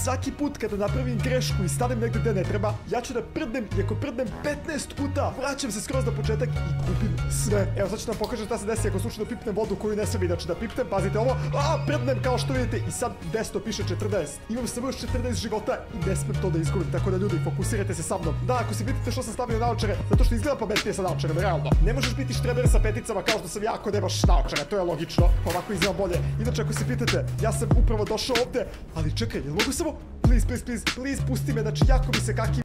svaki put kada napravim grešku i stanem negdje gdje ne treba, ja ću da prdnem, i ako prdnem 15 puta, vraćam se skroz na početak i kupim sve. Evo sad ću vam pokažem šta se desi ako slučajno pipnem vodu koju ne smem inače da pipnem. Pazite ovo, prdnem kao što vidite i sad desno piše 40. Imam samo još 40 života i ne smem to da izgubim, tako da ljudi, fokusirajte se sa mnom. Da, ako se pitate što sam stavio naočare, zato što izgleda pametnije sa naočarama, realno. Ne možeš biti štreber sa peticama kao što sam ja ako nemaš naočare, to je logično. Ovako izgleda bolje. Inače, ako se pitate, ja sam upravo došao ovdje, ali čekaj, jel mogu samo? Please, pusti me, znači jako mi se kaki...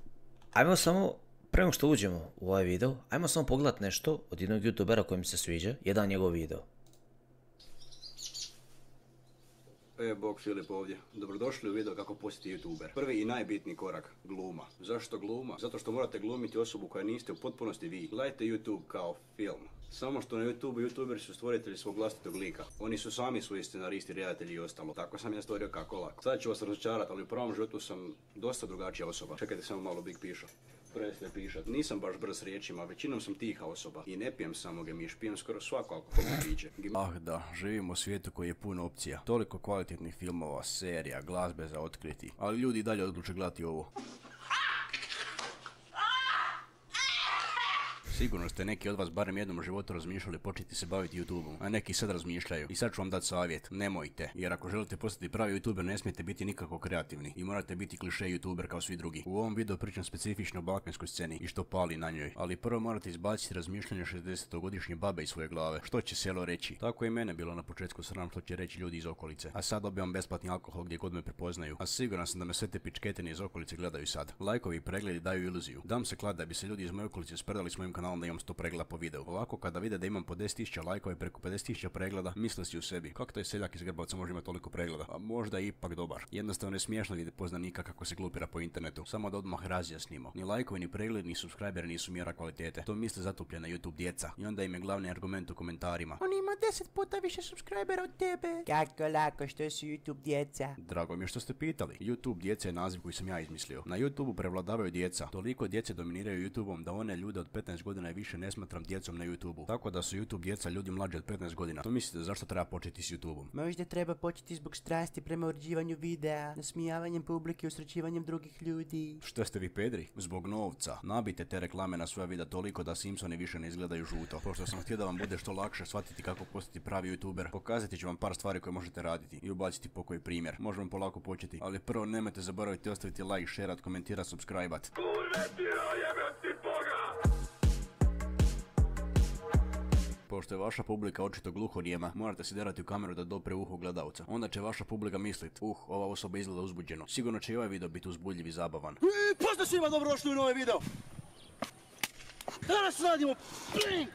Ajmo samo, prema što uđemo u ovaj video, ajmo samo pogledat nešto od jednog youtubera koji mi se sviđa, jedan njegov video. Bog Filip ovdje. Dobrodošli u video kako postati youtuber. Prvi i najbitniji korak, gluma. Zašto gluma? Zato što morate glumiti osobu koja niste u potpunosti vi. Gledajte YouTube kao film. Samo što na youtuberi su stvoritelji svog vlastitog lika. Oni su sami svoji scenaristi, redatelji i ostalo. Tako sam ja stvorio kako lako. Sad ću vas razočarati, ali u pravom životu sam dosta drugačija osoba. Čekajte samo malo Big piša. Prestaje pišat. Nisam baš brz riječima, većinom sam tiha osoba. I ne pijem samo gemiš, pijem skoro svako alkoholno piće. Da, živimo u svijetu koji je puno opcija. Toliko kvalitetnih filmova, serija, glazbe za otkriti. Ali ljudi i dalje odluče gledati ovo. Sigurno ste neki od vas barem jednom u životu razmišljali početi se baviti YouTubeom, a neki sad razmišljaju. I sad ću vam dati savjet, nemojte, jer ako želite postati pravi YouTuber ne smijete biti nikako kreativni i morate biti kliše YouTuber kao svi drugi. U ovom videu pričam specifično o balkanskoj sceni i što pali na njoj, ali prvo morate izbaciti razmišljanje 60-godišnje babe iz svoje glave. Što će selo reći? Tako je i mene bilo na početku sram što će reći ljudi iz okolice, a sad dobivam besplatni alkohol gdje god me prepoznaju, a siguran sam da me sve te pičketine iz okolice gledaju sad. Lajkovi i pregledi daju iluziju. Dam se klad da bi se ljudi iz moje okolice spredali s mojim kanalom da imam 100 pregleda po videu. Ovako kada vide da imam po 10.000 lajkova i preko 50.000 pregleda, misle si u sebi, kako taj seljak iz Grbavca može imati toliko pregleda, a možda je ipak dobar. Jednostavno je smiješno vidjeti poznanika kako se glupira po internetu, samo da odmah razjasnimo. Ni lajkovi, ni pregledi, ni subscriberi nisu mjera kvalitete. To misle zatupljena YouTube djeca. I onda im je glavni argument u komentarima: on ima 10 puta više subscribera od tebe. Kako lako, što su YouTube djeca? Drago mi je što ste pitali. YouTube djeca je naziv koji sam ja izmislio. Na YouTubeu prevladavaju djeca. Toliko djece dominiraju YouTubeom da one ljude od 15 godina i više ne smatram djecom na YouTubeu. Tako da su YouTube djeca ljudi mlađi od 15 godina. To mislite zašto treba početi s YouTubeom? Možda treba početi zbog strasti prema uređivanju videa, nasmijavanjem publike i usrećivanjem drugih ljudi. Što ste vi pedri? Zbog novca. Nabite te reklame na svoja videa toliko da Simpsoni više ne izgledaju žuto. Pošto sam htio da vam bude što lakše shvatiti kako postati pravi YouTuber, pokazati ću vam par stvari koje možete raditi i ubaciti pokoji primjer. Možemo polako početi, ali prvo nemojte zaboraviti ostaviti like, shareat, komentirat, subscribeat. Pošto je vaša publika očito gluhonijema, morate se derati u kameru da dopre uho gledalca. Onda će vaša publika mislit, ova osoba izgleda uzbuđeno. Sigurno će i ovaj video biti uzbudljiv i zabavan. Pozdrav svima, dobrodošli u novi video. Danas radimo Blink.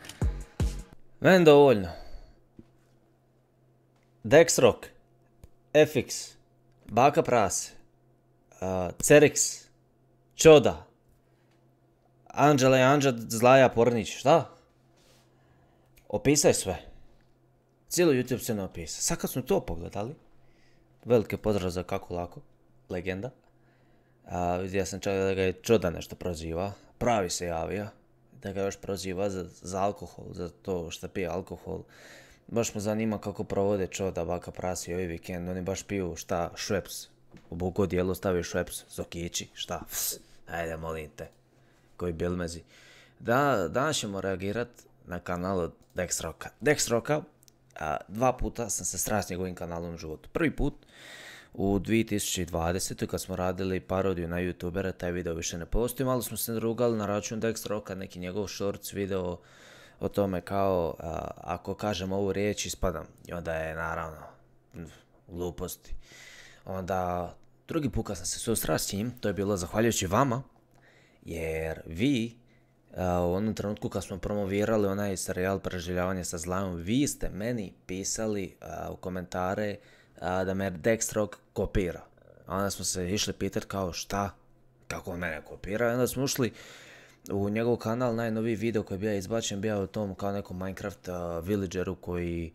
Meni dovoljno. Dexrock, FX, Baka Prase, Cerix, Čoda, Anđela i Anđa Zlaja Pornić, šta? Opisaj sve. Cijelo YouTube se ne opisa. Sad kad smo to pogledali, velike pozdrav za Kako lako, legenda. Vidio sam čak da ga je Čoda nešto proziva, pravi se javio, da ga još proziva za alkohol, za to što pije alkohol. Baš me zanima kako provode Čoda, Baka Prase i ovaj vikend, oni baš piju šta, Šveps. U buku dijelu stavi Šveps, Zokići, šta, ajde molim te, koji bilmezi. Danas ćemo reagirat na kanalu Dexrocka. Dva puta sam se sreo s njegovim kanalom u životu. Prvi put u 2020. kad smo radili parodiju na youtubera, taj video više ne postoji. Malo smo se rugali na račun Dexrocka, neki njegov shorts video o tome kao ako kažem ovu riječ ispadam. I onda je naravno gluposti. Onda drugi put kad sam se susreo s njim, to je bilo zahvaljujući vama, jer vi u onom trenutku kad smo promovirali onaj serijal Preživljavanje sa zlajom, vi ste meni pisali u komentare da me Dexrock kopira. A onda smo se išli pitati kao šta, kako on mene kopira. I onda smo ušli u njegov kanal, najnoviji video koji je bio izbačen, bio u tom kao nekom Minecraft villageru koji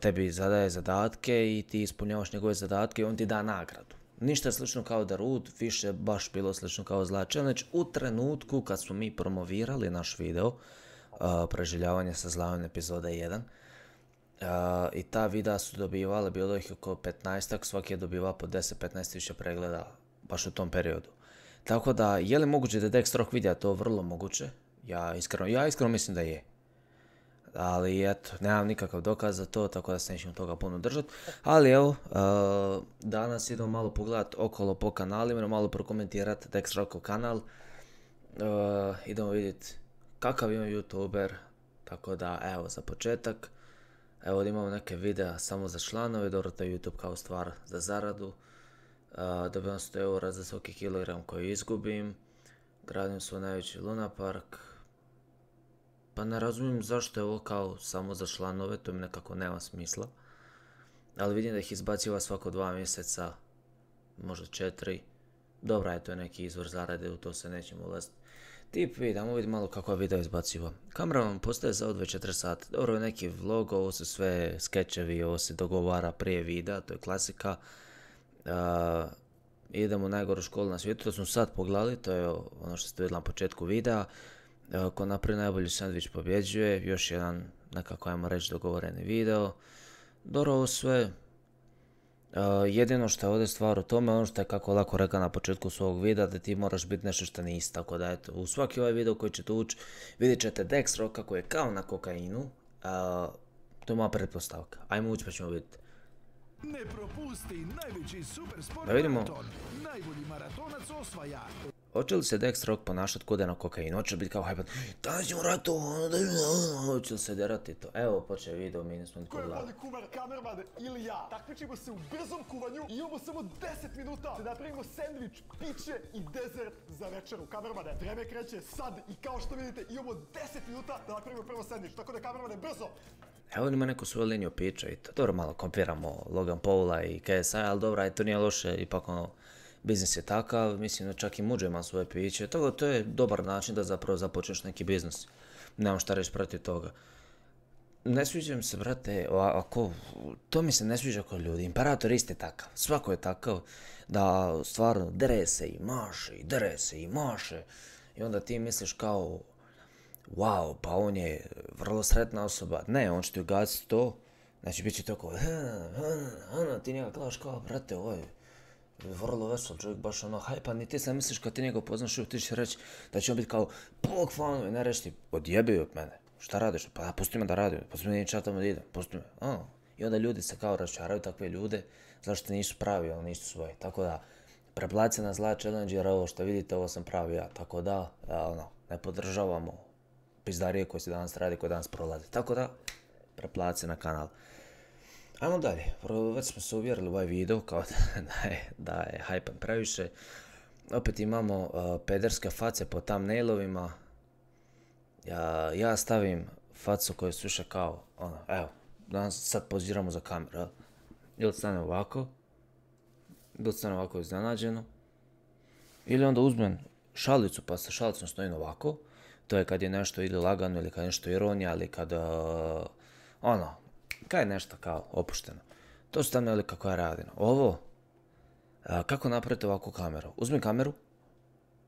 tebi zadaje zadatke i ti ispunjavaš njegove zadatke i on ti da nagradu. Ništa slično kao Darud, više baš bilo slično kao Zla Challenge. U trenutku kad smo mi promovirali naš video Preživljavanje sa zlajom epizoda 1, I ta videa su dobivala, bilo ih oko 15-ak, svaki je dobivao po 10-15 tisuća pregleda baš u tom periodu. Tako da, je li moguće da je Dexrock videa to vrlo moguće? Ja iskreno mislim da je. Ali eto, nemam nikakav dokaz za to, tako da se nećemo toga puno držati. Ali evo, danas idemo malo pogledat okolo po kanalima, malo prokomentirati Dexrockov kanal. Idemo vidjeti kakav je YouTuber, tako da evo za početak. Evo ovdje imamo neke videa samo za članove, dobro to je YouTube kao stvar za zaradu. Dobivam 100 eura za svaki kilogram koji izgubim. Gradim svoj najveći Luna Park. Pa ne razumijem zašto je ovo kao samo za članove, to mi nekako nema smisla. Ali vidim da ih izbaciva svako 2 mjeseca, možda 4. Dobra je, to je neki izvor zarade, u to se nećemo ulaziti. Tip vidimo malo kako je video izbaciva. Kamera vam postaje za 24 sata. Dobro je neki vlog, ovo su sve skečevi, ovo se dogovara prije videa, to je klasika. Idemo u najgoru školu na svijetu, to smo sad pogledali, to je ono što ste vidjeli na početku videa. Ko napravi najbolji sandvič pobjeđuje, još jedan nekako ajmo reći dogovoreni video. Dobro ovo sve. Jedino što je ovdje stvar u tome, ono što je kako lako rekao na početku svog videa, da ti moraš biti nešto što nisi, tako da eto, u svaki ovaj video koji ćete ući, vidjet ćete Dexrock kako je kao na kokainu, to je moja pretpostavka, ajmo ući pa ćemo vidjeti. Ne propusti najveći super sport Da vidimo. maraton. Najbolji maratonac osvaja. Hoće li se Dexrock ponašat kod je na kokainu, hoće li biti kao hajpat, danas ćemo ratu, hoće li se derati to, evo počeo video, mi nismo ni Ko je pogledali. bolji kuvar, kamerman ili ja? Takmičimo se u brzom kuvanju i imamo samo 10 minuta da napravimo sandvič, piće i dezert za večeru. Kamermane, vreme kreće sad i kao što vidite imamo 10 minuta da napravimo prvo sandvič, tako da kamermane brzo! Evo ima neku svoju liniju pića i to, dobro malo kompiramo Logan Paula i KSI, ali dobro, aj to nije loše, ipak ono, biznis je takav, mislim da čak i Muđe ima svoje piće, tako to je dobar način da zapravo započneš neki biznis. Nemam šta reći protiv toga. Ne sviđa mi se, brate, to mi se ne sviđa kod ljudi, Imperator isti takav, svako je takav, da stvarno dere se i maše, i dere se i maše, i onda ti misliš kao, wow, pa on je vrlo sretna osoba, ne, on će ti ugasiti to, znači bit će tako, ti njega gledaš kao, brate, ovo je vrlo vesel čovjek, baš ono hajpan i ti se misliš kad ti njega poznaš ti ćeš reći da će on biti kao bog fanovi, ne reći ti odjebi od mene, šta radiš, pa pusti me da radim, pusti me niča tamo da idem, pusti me, I onda ljudi se kao raščaraju takve ljude, zašto nisu pravi, oni nisu svoji, tako da preplaci na zla challenge jer ovo što vidite, ovo sam pravi ja, tako da, ne podržavamo pizdarije koje se danas radi, koje danas prolaze, tako da, preplaci na kanal. Ajmo dalje, već smo se uvjerili u ovaj video kao da je hajpan previše. Opet imamo pederske face po thumbnailovima. Ja stavim facu koju su više kao, evo, danas sad poziramo za kameru. Ili stane ovako, ili stane ovako iznenađeno. Ili onda uzmem šalicu pa sa šalicom stojim ovako. To je kad je nešto ili lagano ili kad je nešto ironija ili kad, kad je nešto kao opušteno. To su thumbnaili kako ja radim. Ovo, kako napraviti ovakvu kameru? Uzmi kameru,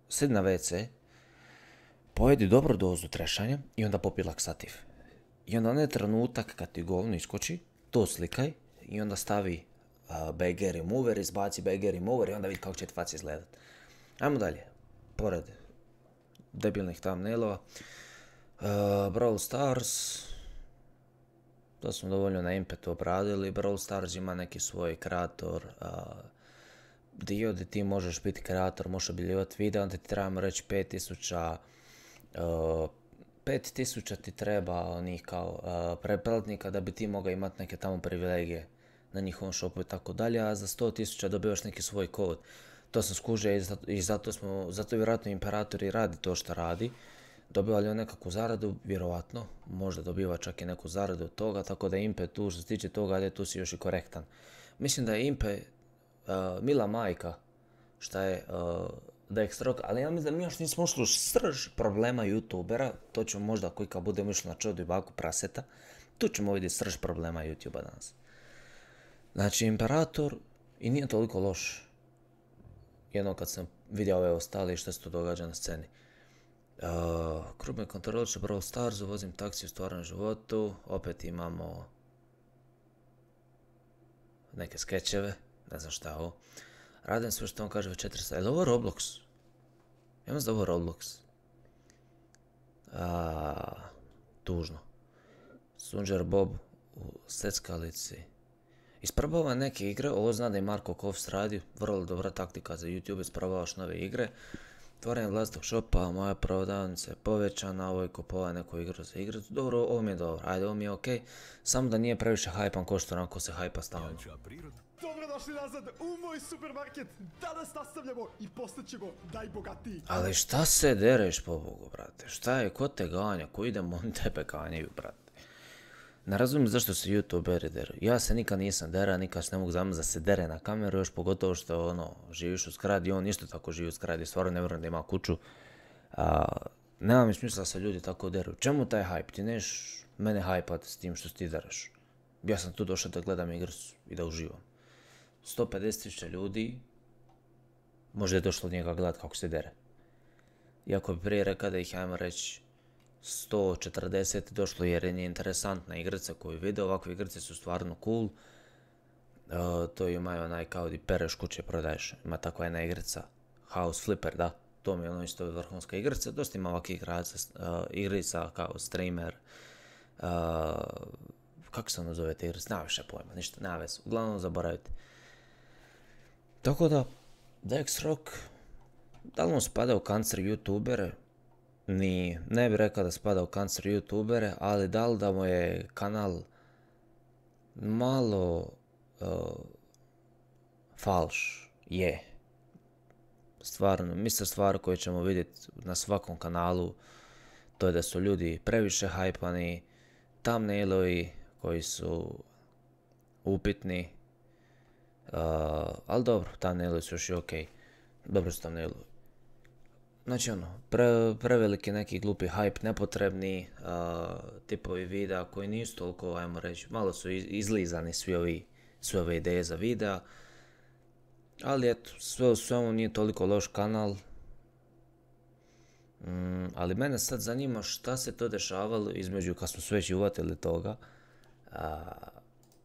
sedi na WC, pojedi dobru dozu trešanja i onda popi laksativ. I onda onaj trenutak kad ti govno iskoči, to slikaj i onda stavi BG remover, izbaci BG remover i onda vidi kako će faca izgledat. Ajmo dalje, pored debilnih thumbnailova. Brawl Stars, to smo dovoljno na impetu obradili. Brawl Stars ima neki svoj kreator, dio gdje ti možeš biti kreator, možeš objavljivati video, onda ti trebamo reći 5000 ti treba onih kao pretplatnika da bi ti mogao imati neke tamo privilegije na njihovom shopu i tako dalje, a za 100.000 dobivaš neki svoj kod. To sam skužio i zato vjerojatno Imperator i radi to što radi. Dobiva li on nekakvu zaradu? Vjerovatno. Možda dobiva čak i neku zaradu od toga, tako da Impe tu što se tiče toga, ali tu si još i korektan. Mislim da je Impe mila majka, šta je Dexrock, ali ja mislim da mi još nismo ušli u srž problema YouTubera, to ćemo možda koji kad budemo išli na čodu i baku praseta, tu ćemo vidjeti srž problema YouTubera danas. Znači Imperator i nije toliko loš. Jednom kad sam vidio ove ostali što se tu događa na sceni. Krug me kontroliče Brawl Starsu, vozim taksi u stvarnom životu, opet imamo neke skečeve, ne znam šta je ovo. Radim sve što on kaže već 4 sata. Je li ovo Roblox? Ja mislim da je ovo Roblox. Tužno. Sunđer Bob u seckalici. Isprobava neke igre, ovo zna da je Marko Kovs radi, vrlo dobra taktika za YouTube, isprobavaš nove igre. Otvorenje vlastitog shopa, moja prodavnica je povećana, ovo je kupovao neku igru za igru. Dobro, ovo mi je dobro, ajde, ovo mi je okej. Samo da nije previše hajpan ko što onako se hajpa stalno. Dobrodošli nazad u moj supermarket. Danas nastavljamo i postaćemo najbogatiji. Ali šta se dereš, pobogu, brate? Šta je, ko te ganja, ko idemo, oni tebe ganjaju, brate. Ne razumijem zašto se youtuberi deru. Ja se nikad nisam dera, nikad se ne mogu zamisliti da se dere na kameru, još pogotovo što živiš u zgradi, on isto tako živi u zgradi, stvarno ne vjerujem da ima kuću. Nema mi smisla da se ljudi tako deru. Čemu taj hype? Ti neš mene hajpat s tim što ti deraš. Ja sam tu došao da gledam igricu i da uživam. 150.000 ljudi možda je došlo od njega gledat kako se dere. Iako bi prije rekao da ih, ajmo reći, 140 došlo jer je interesantna igrica koju vide, ovakve igrice su stvarno cool. To imaju onaj kao di pereš kuće prodaješ, ima takva jedna igrica, House Flipper, da, to mi je ono isto vrhunska igrica, dosta ima ovakvih igrica kao streamer, kako se ono zove te igrice, nema više pojma, ništa, nema veze, uglavnom zaboravite. Tako da, Dexrock, da li on spada u kancer youtubere? Nije, ne bih rekao da spada u kancer youtubere, ali da li da mu je kanal malo falš? Je. Stvarno, mislim stvar koju ćemo vidjeti na svakom kanalu, to je da su ljudi previše hajpani, thumbnailovi koji su upitni, ali dobro, thumbnailovi su još i okej, dobro su thumbnailovi. Znači preveliki neki glupi hype, nepotrebni tipovi videa koji nisu toliko, ajmo reći, malo su izlizani sve ove ideje za videa. Ali eto, sve u svemu nije toliko loš kanal. Ali mene sad zanima šta se to dešavalo između kad smo sve već uvatili toga.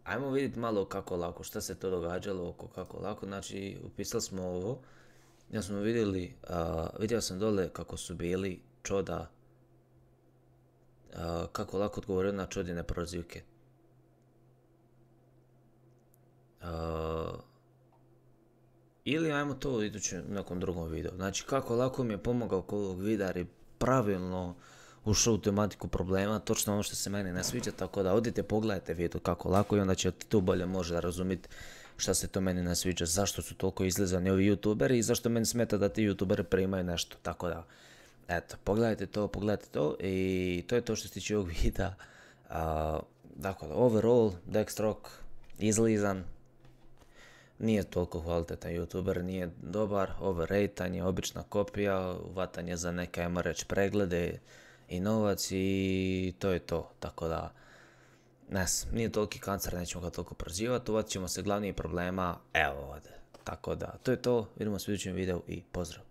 Ajmo vidjeti malo kako lako, šta se to događalo oko kako lako. Znači, upisali smo ovo. Ja smo vidio sam dole kako su bili Čoda, kako lako odgovorio na Čodine prozivke. Ili ajmo to u nekom drugom videu. Znači kako lako mi je pomogao oko ovog videa jer je pravilno ušao u tematiku problema, točno ono što se meni ne sviđa, tako da odite pogledajte video kako lako i onda ćete tu bolje možda razumjeti šta se to meni ne sviđa, zašto su toliko izlizani ovi youtuberi i zašto meni smeta da ti youtuberi primaju nešto, tako da, eto, pogledajte to i to je to što se tiče ovog videa. Dakle, overall, Dexrock, izlizan, nije toliko kvalitetan youtuber, nije dobar, overrated je, obična kopija, vatanje za neke, ajmo reći, preglede i novac i to je to, tako da, nije toliki kancer, nećemo ga toliko prozivati, uvatit ćemo se glavnijih problema, evo ovdje. Tako da, to je to, vidimo se u idućem videu i pozdrav.